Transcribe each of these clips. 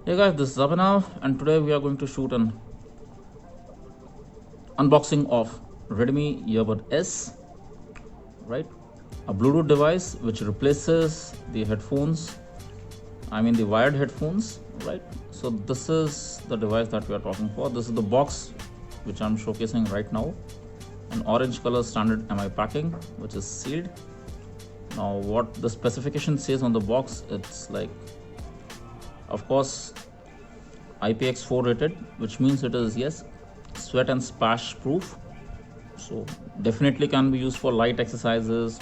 Hey guys, this is Abhinav, and today we are going to shoot an unboxing of Redmi Earbud S, right? A Bluetooth device which replaces the headphones, the wired headphones, right? So this is the device that we are talking for. This is the box which I'm showcasing right now. An orange color standard MI packing, which is sealed. Now what the specification says on the box, it's like, of course, IPX4 rated, which means it is, yes, sweat and splash proof. So definitely can be used for light exercises,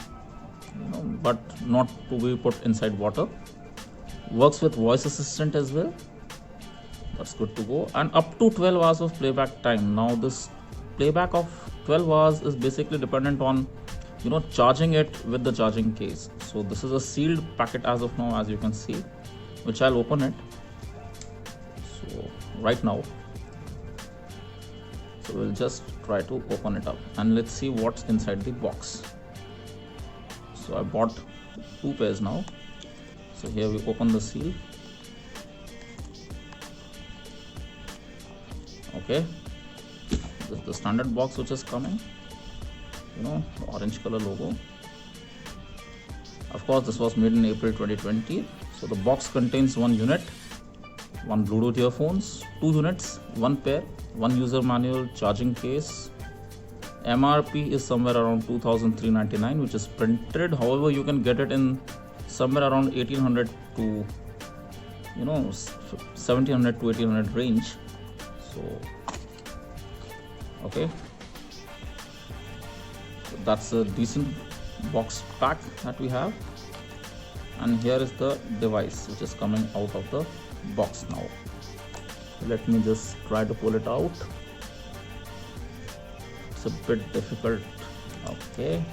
but not to be put inside water. Works with voice assistant as well. That's good to go. And up to 12 hours of playback time. Now this playback of 12 hours is basically dependent on charging it with the charging case. So this is a sealed packet as of now, as you can see, which I'll open it. So right now, so we'll just try to open it up and let's see what's inside the box. So I bought 2 pairs now. So here we open the seal. Okay, this is the standard box which is coming, the orange color logo. Of course, this was made in April 2020. So the box contains 1 unit, 1 Bluetooth earphones, 2 units, 1 pair, 1 user manual, charging case. MRP is somewhere around 2,399, which is printed. However, you can get it in somewhere around 1800 to 1700 to 1800 range. So okay, so that's a decent box pack that we have. And here is the device which is coming out of the box now. Let me just try to pull it out. It's a bit difficult. Okay,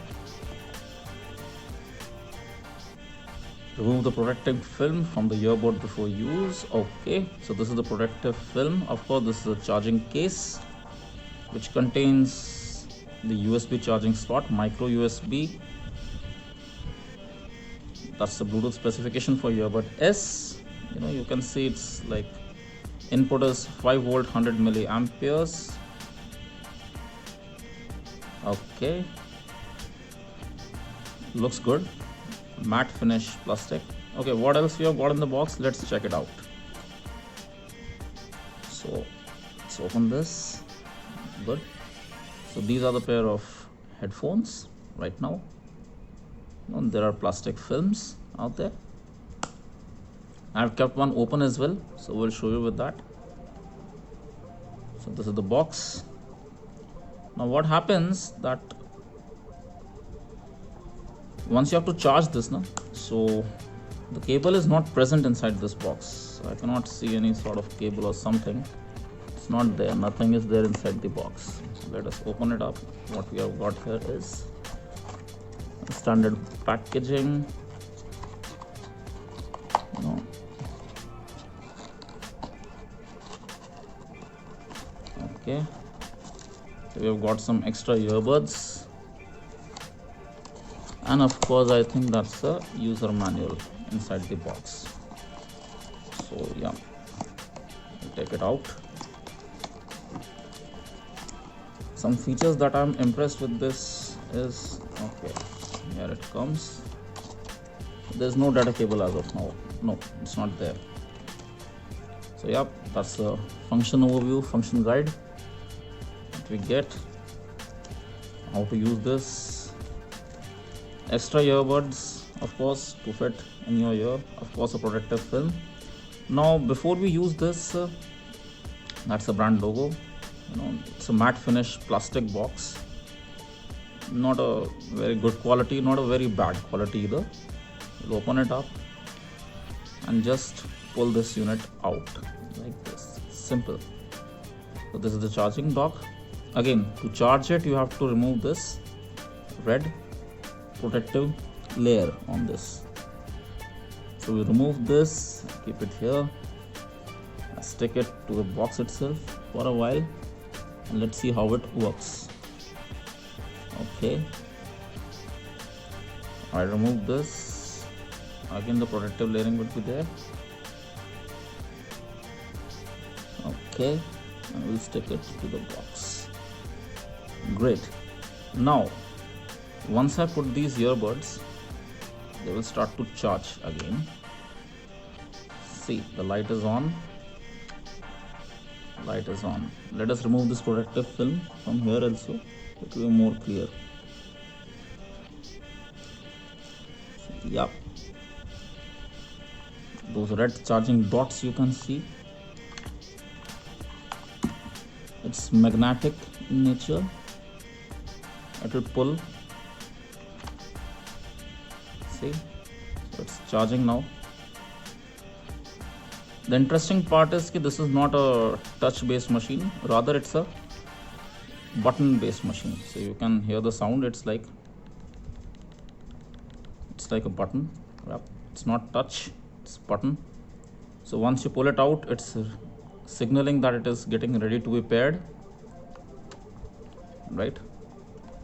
remove the protective film from the earbud before use. Okay, so this is the protective film. Of course, this is a charging case which contains the USB charging slot, micro USB. That's the Bluetooth specification for earbud S. You can see it's like input is 5 volt 100 milliamperes. Okay, looks good. Matte finish plastic. Okay, what else we have got in the box? Let's check it out. So let's open this. Good. So these are the pair of headphones right now. And there are plastic films out there. I've kept one open as well, so we'll show you with that. So this is the box. Now what happens that once you have to charge this now, so the cable is not present inside this box. I cannot see any sort of cable or something. It's not there. Nothing is there inside the box. So let us open it up. What we have got here is standard packaging. Okay, so we have got some extra earbuds, and of course I think that's a user manual inside the box. So yeah, we'll take it out. Some features that I'm impressed with this is, okay, here it comes. There's no data cable as of now. No, it's not there. So yeah, that's a function overview, function guide that we get, how to use this. Extra earbuds, of course, to fit in your ear. Of course, a protective film. Now before we use this, that's the brand logo. It's a matte finish plastic box. Not a very good quality, not a very bad quality either. We'll open it up and just pull this unit out like this. Simple. So this is the charging dock. Again, to charge it, you have to remove this red protective layer on this. So we remove this, keep it here, stick it to the box itself for a while, and let's see how it works. Okay, I remove this. Again, the protective layering would be there. Okay, and we'll stick it to the box. Great. Now once I put these earbuds, they will start to charge again. See, the light is on. Light is on. Let us remove this protective film from here also. It will be more clear. Yep. Those red charging dots you can see. It's magnetic in nature. It will pull. See, so it's charging now. The interesting part is that this is not a touch based machine, rather it's a button based machine. So you can hear the sound. It's like a button. It's not touch, it's button. So once you pull it out, it's signaling that it is getting ready to be paired, right?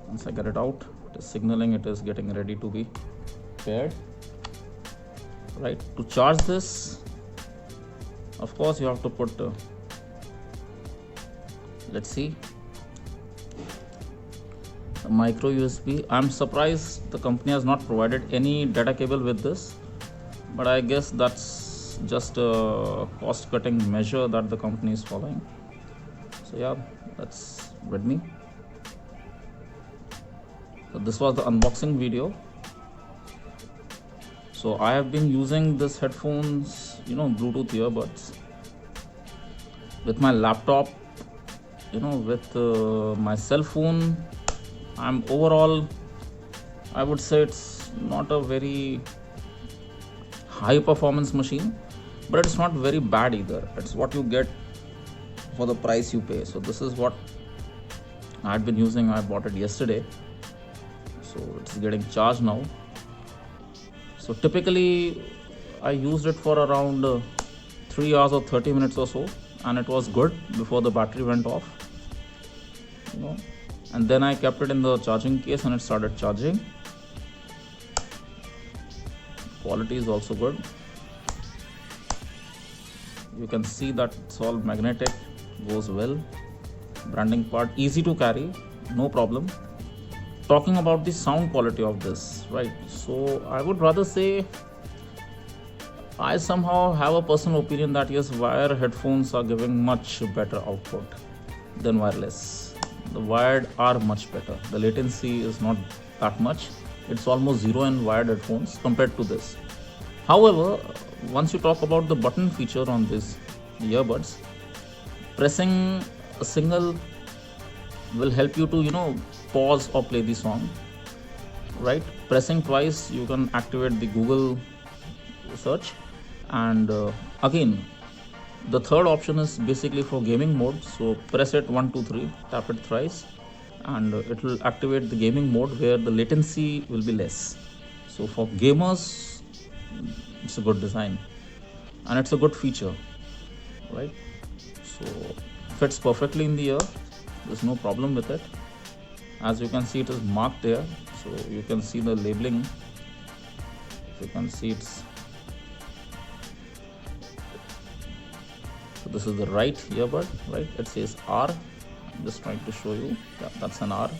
Once I get it out, it is signaling it is getting ready to be paired, right? To charge this, of course you have to put let's see, a micro USB. I'm surprised the company has not provided any data cable with this, but I guess that's just a cost cutting measure that the company is following. So yeah, that's with me. So this was the unboxing video. So I have been using this headphones, Bluetooth earbuds with my laptop, with my cell phone. I'm overall, I would say it's not a very high performance machine, but it's not very bad either. It's what you get for the price you pay. So this is what I had been using. I bought it yesterday. So it's getting charged now. So typically I used it for around 3 hours or 30 minutes or so, and it was good before the battery went off, and then I kept it in the charging case and it started charging. Quality is also good. You can see that it's all magnetic, goes well. Branding part, easy to carry, no problem. Talking about the sound quality of this, right? So I would rather say, I somehow have a personal opinion that yes, wire headphones are giving much better output than wireless. The wired are much better. The latency is not that much. It's almost zero in wired headphones compared to this. However, once you talk about the button feature on these earbuds, pressing a single will help you to pause or play the song, right? Pressing twice you can activate the Google search, and again the third option is basically for gaming mode. So press it 1 2 3, tap it thrice, and it will activate the gaming mode where the latency will be less. So for gamers, it's a good design and it's a good feature, right? So fits perfectly in the ear. There's no problem with it. As you can see, it is marked there, so you can see the labeling. You can see it's, so this is the right earbud, right? It says R. I'm just trying to show you. Yeah, that's an R.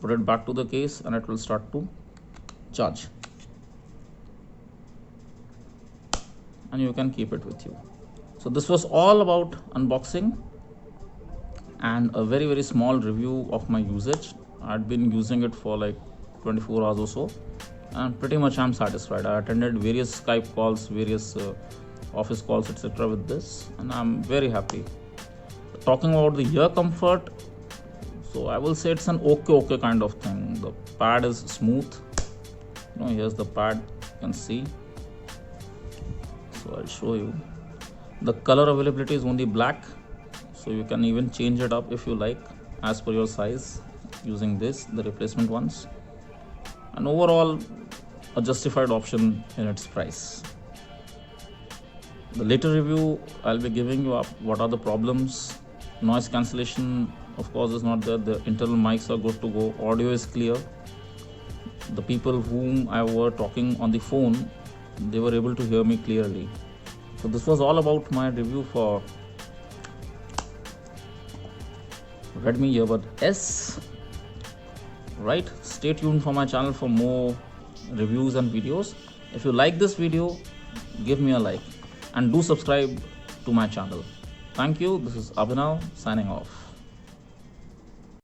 Put it back to the case and it will start to charge, and you can keep it with you. So this was all about unboxing and a very, very small review of my usage. I'd been using it for like 24 hours or so, and pretty much I'm satisfied. I attended various Skype calls, various office calls, etc. with this, and I'm very happy. Talking about the ear comfort, so I will say it's an okay kind of thing. The pad is smooth. Here's the pad, you can see. So I'll show you. The color availability is only black, so you can even change it up if you like as per your size using the replacement ones, and overall a justified option in its price. The later review I'll be giving you up what are the problems. Noise cancellation of course is not there. The internal mics are good to go. Audio is clear. The people whom I were talking on the phone, they were able to hear me clearly. So this was all about my review for Redmi Earbud S. Right, stay tuned for my channel for more reviews and videos. If you like this video, give me a like and do subscribe to my channel. Thank you. This is Abhinav signing off.